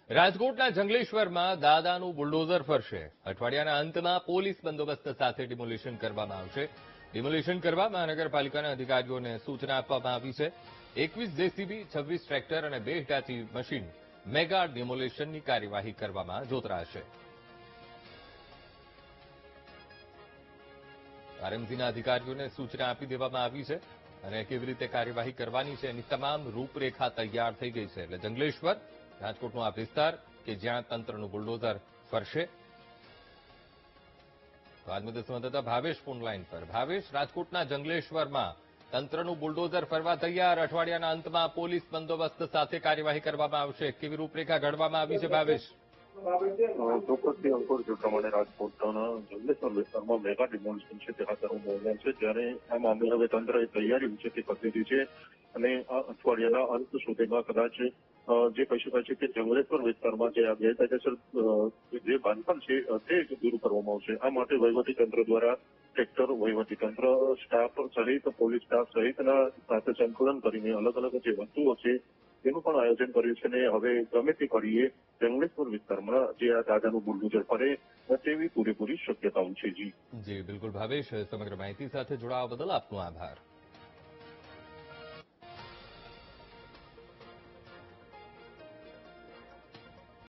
રાજકોટના જંગલેશ્વરમાં દાદાનું બુલડોઝર ફરશે. અઠવાડિયાના અંતમાં પોલીસ બંદોબસ્ત સાથે ડિમોલિશન કરવામાં આવશે. ડિમોલિશન કરવા મહાનગરપાલિકાના અધિકારીઓને સૂચના આપવામાં આવી છે. 21 જેસીબી, 26 ટ્રેક્ટર અને 2 હિટાચી મશીન મેગા ડિમોલિશનની કાર્યવાહી કરવામાં જોતરાશે. આરએમસીના અધિકારીઓને સૂચના આપી દેવામાં આવી છે અને કેવી રીતે કાર્યવાહી કરવાની છે એની તમામ રૂપરેખા તૈયાર થઈ ગઈ છે. એટલે જંગલેશ્વર રાજકોટનો આ વિસ્તાર કે જ્યાં તંત્રનું બુલડોઝર ફરશે. આજ મુદ્દે સંવાદદાતા ભાવેશ ફોન લાઈન પર. ભાવેશ, રાજકોટના જંગલેશ્વરમાં તંત્રનું બુલડોઝર ફરવા તૈયાર. અઠવાડિયાના અંતમાં પોલીસ બંદોબસ્ત સાથે કાર્યવાહી કરવામાં આવશે. કેવી રૂપરેખા ઘડવામાં આવી છે ભાવેશ? ચોક્કસથી અંકુર જે પ્રમાણે રાજકોટના જંગલેશ્વર વિસ્તારમાં મેગા ડિમોલિશન છે તે હાથ ધરવામાં આવ્યા છે. જ્યારે આ મામલે હવે તંત્રએ તૈયારી છે તે કરી દીધી છે અને આ અઠવાડિયાના અંત સુધીમાં કદાચ જે કહી શકાય છે કે જંગલેશ્વર વિસ્તારમાં જે આ ગેરકાયદેસર જે બાંધકામ છે તે દૂર કરવામાં આવશે. આ માટે વહીવટીતંત્ર દ્વારા ટ્રેક્ટર, વહીવટીતંત્ર સ્ટાફ સહિત પોલીસ સ્ટાફ સહિતના સાથે સંકલન કરીને અલગ અલગ જે વસ્તુઓ છે તેનું પણ આયોજન કર્યું છે અને હવે ગમે તે કરીએ જંગલેશ્વર વિસ્તારમાં જે આ દાદાનું બુલડોઝર ફરે તેવી પૂરેપૂરી શક્યતાઓ છે. જી બિલકુલ ભાવેશ, સમગ્ર માહિતી સાથે જોડાવા બદલ આપનો આભાર.